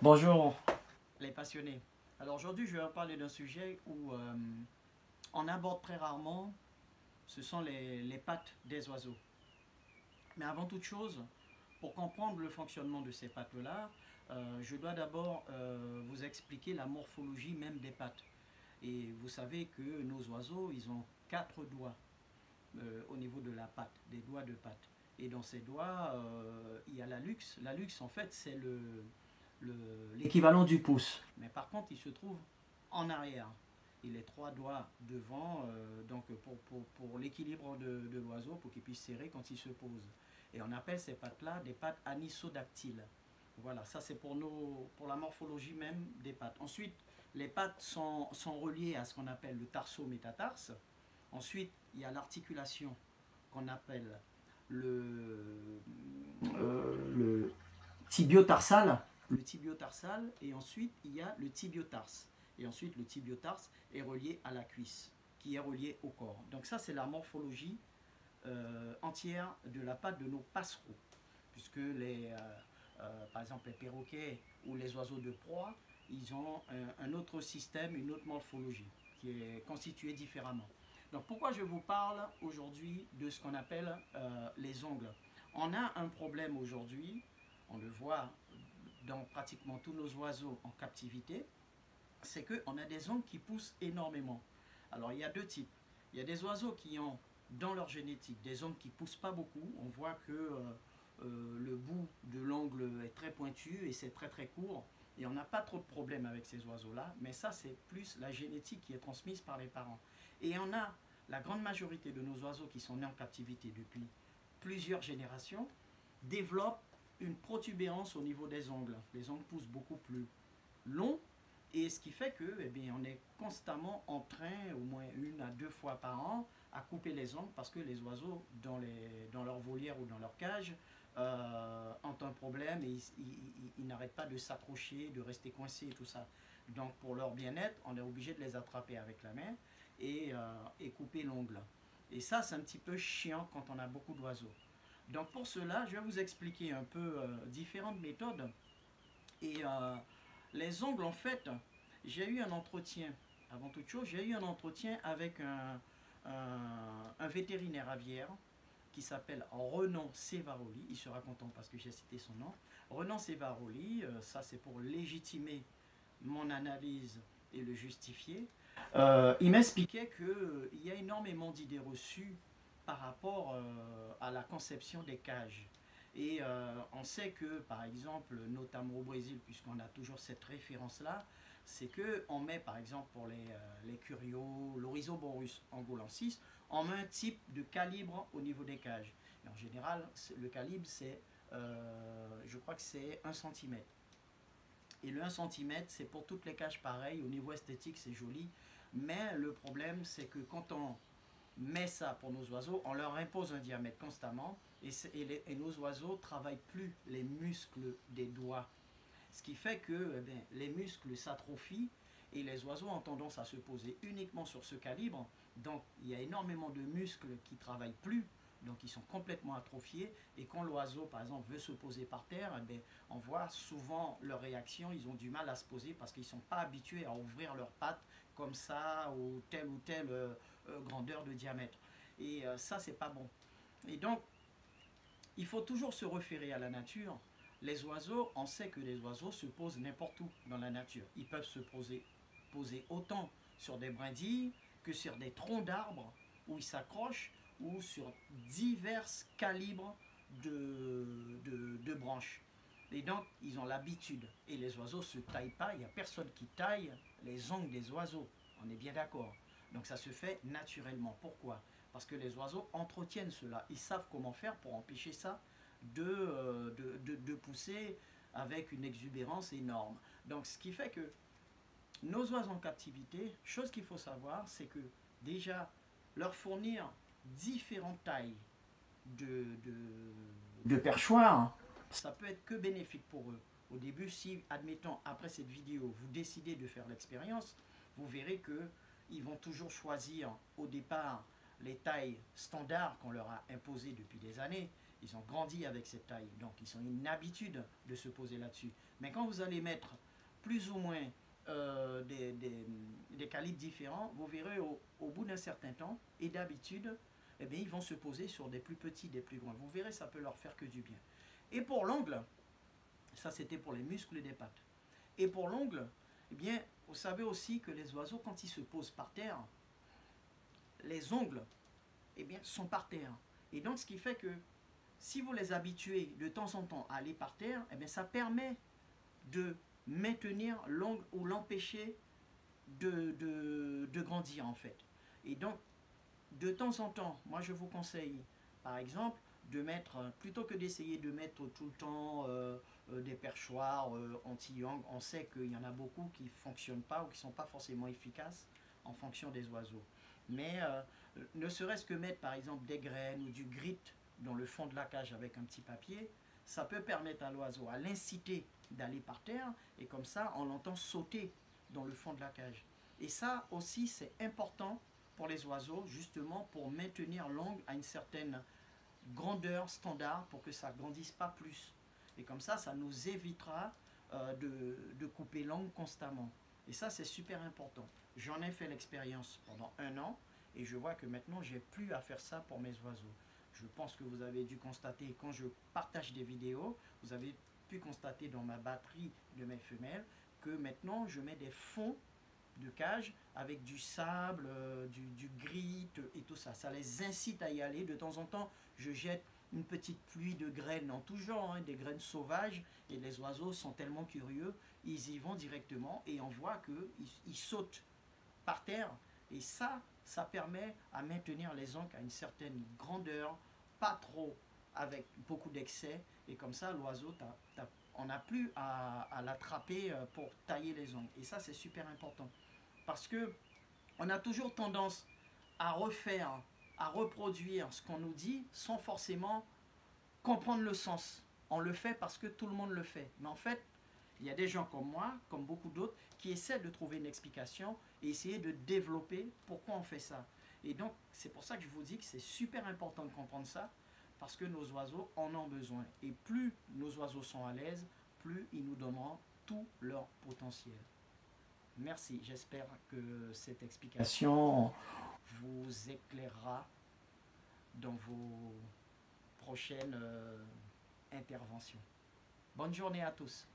Bonjour les passionnés. Alors aujourd'hui je vais vous parler d'un sujet où on aborde très rarement, ce sont les pattes des oiseaux. Mais avant toute chose, pour comprendre le fonctionnement de ces pattes-là, je dois d'abord vous expliquer la morphologie même des pattes. Et vous savez que nos oiseaux, ils ont 4 doigts au niveau de la patte, des doigts de patte. Et dans ces doigts, il y a la luxe. La luxe, en fait, c'est l'équivalent du pouce. Mais par contre, il se trouve en arrière. Et les 3 doigts devant, donc pour l'équilibre de l'oiseau, pour qu'il puisse serrer quand il se pose. Et on appelle ces pattes-là des pattes anisodactyles. Voilà, ça c'est pour la morphologie même des pattes. Ensuite, les pattes sont reliées à ce qu'on appelle le tarso-métatarse. Ensuite, il y a l'articulation qu'on appelle le tibiotarsal. Le tibiotarsal, et ensuite il y a le tibiotarse. Et ensuite le tibiotarse est relié à la cuisse, qui est relié au corps. Donc ça c'est la morphologie entière de la patte de nos passereaux. Puisque par exemple les perroquets ou les oiseaux de proie, ils ont un autre système, une autre morphologie, qui est constituée différemment. Donc pourquoi je vous parle aujourd'hui de ce qu'on appelle les ongles? On a un problème aujourd'hui, on le voit dans pratiquement tous nos oiseaux en captivité, c'est qu'on a des ongles qui poussent énormément. Alors il y a deux types. Il y a des oiseaux qui ont dans leur génétique des ongles qui ne poussent pas beaucoup. On voit que le bout de l'ongle est très pointu et c'est très très court. Et on n'a pas trop de problème avec ces oiseaux-là. Mais ça, c'est plus la génétique qui est transmise par les parents. Et on a la grande majorité de nos oiseaux qui sont nés en captivité depuis plusieurs générations développent une protubérance au niveau des ongles. Les ongles poussent beaucoup plus longs. Et ce qui fait que, eh bien, on est constamment en train, au moins 1 à 2 fois par an, à couper les ongles parce que les oiseaux, dans leur volière ou dans leur cage, ont un problème et ils n'arrêtent pas de s'accrocher, de rester coincés et tout ça. Donc pour leur bien-être, on est obligé de les attraper avec la main et couper l'ongle. Et ça, c'est un petit peu chiant quand on a beaucoup d'oiseaux. Donc pour cela, je vais vous expliquer un peu différentes méthodes. Et les ongles, en fait, j'ai eu un entretien, avant toute chose, j'ai eu un entretien avec un vétérinaire aviaire qui s'appelle Renan Sevaroli. Il sera content parce que j'ai cité son nom. Renan Sevaroli, ça c'est pour légitimer mon analyse et le justifier. Il m'expliquait qu'il y a énormément d'idées reçues par rapport à la conception des cages. Et on sait que, par exemple, notamment au Brésil, puisqu'on a toujours cette référence-là, c'est qu'on met, par exemple, pour les curios, l'Oryzoborus angolensis, on met un type de calibre au niveau des cages. Et en général, le calibre, c'est, je crois que c'est 1 cm. Et le 1 cm, c'est pour toutes les cages pareilles. Au niveau esthétique, c'est joli. Mais le problème, c'est que quand on met ça pour nos oiseaux, on leur impose un diamètre constamment et nos oiseaux ne travaillent plus les muscles des doigts. Ce qui fait que eh bien, les muscles s'atrophient et les oiseaux ont tendance à se poser uniquement sur ce calibre. Donc il y a énormément de muscles qui ne travaillent plus, donc ils sont complètement atrophiés. Et quand l'oiseau, par exemple, veut se poser par terre, eh bien, on voit souvent leur réaction, ils ont du mal à se poser parce qu'ils ne sont pas habitués à ouvrir leurs pattes comme ça ou telle grandeur de diamètre. Et ça, c'est pas bon. Et donc, il faut toujours se référer à la nature. Les oiseaux, on sait que les oiseaux se posent n'importe où dans la nature. Ils peuvent se poser autant sur des brindilles que sur des troncs d'arbres où ils s'accrochent ou sur divers calibres de branches. Et donc, ils ont l'habitude. Et les oiseaux ne se taillent pas. Il n'y a personne qui taille les ongles des oiseaux. On est bien d'accord. Donc, ça se fait naturellement. Pourquoi? Parce que les oiseaux entretiennent cela. Ils savent comment faire pour empêcher ça de pousser avec une exubérance énorme. Donc, ce qui fait que nos oiseaux en captivité, chose qu'il faut savoir, c'est que déjà, leur fournir différentes tailles de perchoirs, ça peut être que bénéfique pour eux. Au début, si, admettons, après cette vidéo, vous décidez de faire l'expérience, vous verrez qu'ils vont toujours choisir au départ les tailles standards qu'on leur a imposées depuis des années. Ils ont grandi avec cette taille, donc ils ont une habitude de se poser là-dessus. Mais quand vous allez mettre plus ou moins des calibres différents, vous verrez au bout d'un certain temps, et d'habitude, eh bien, ils vont se poser sur des plus petits, des plus grands. Vous verrez, ça peut leur faire que du bien. Et pour l'ongle, ça c'était pour les muscles des pattes. Et pour l'ongle, eh bien, vous savez aussi que les oiseaux, quand ils se posent par terre, les ongles, eh bien, sont par terre. Et donc, ce qui fait que si vous les habituez de temps en temps à aller par terre, eh bien, ça permet de maintenir l'ongle ou l'empêcher de grandir en fait. Et donc, de temps en temps, moi je vous conseille, par exemple, de mettre, plutôt que d'essayer de mettre tout le temps des perchoirs anti-ongles, on sait qu'il y en a beaucoup qui ne fonctionnent pas ou qui ne sont pas forcément efficaces en fonction des oiseaux. Mais ne serait-ce que mettre par exemple des graines ou du grit dans le fond de la cage avec un petit papier, ça peut permettre à l'oiseau, à l'inciter d'aller par terre, et comme ça on l'entend sauter dans le fond de la cage. Et ça aussi c'est important pour les oiseaux, justement pour maintenir l'ongle à une certaine grandeur standard pour que ça ne grandisse pas plus. Et comme ça nous évitera de couper l'ongle constamment. Et ça c'est super important. J'en ai fait l'expérience pendant 1 an et je vois que maintenant j'ai plus à faire ça pour mes oiseaux. Je pense que vous avez dû constater quand je partage des vidéos, vous avez pu constater dans ma batterie de mes femelles que maintenant je mets des fonds de cage avec du sable, du grit et tout ça. Ça les incite à y aller. De temps en temps, je jette une petite pluie de graines en tout genre, hein, des graines sauvages, et les oiseaux sont tellement curieux, ils y vont directement et on voit qu'ils sautent par terre. Et ça permet à maintenir les ongles à une certaine grandeur, pas trop avec beaucoup d'excès, et comme ça l'oiseau, on n'a plus à l'attraper pour tailler les ongles. Et ça c'est super important. Parce que on a toujours tendance à refaire, à reproduire ce qu'on nous dit sans forcément comprendre le sens. On le fait parce que tout le monde le fait. Mais en fait, il y a des gens comme moi, comme beaucoup d'autres, qui essaient de trouver une explication et essayer de développer pourquoi on fait ça. Et donc, c'est pour ça que je vous dis que c'est super important de comprendre ça, parce que nos oiseaux en ont besoin. Et plus nos oiseaux sont à l'aise, plus ils nous donneront tout leur potentiel. Merci, j'espère que cette explication vous éclairera dans vos prochaines interventions. Bonne journée à tous.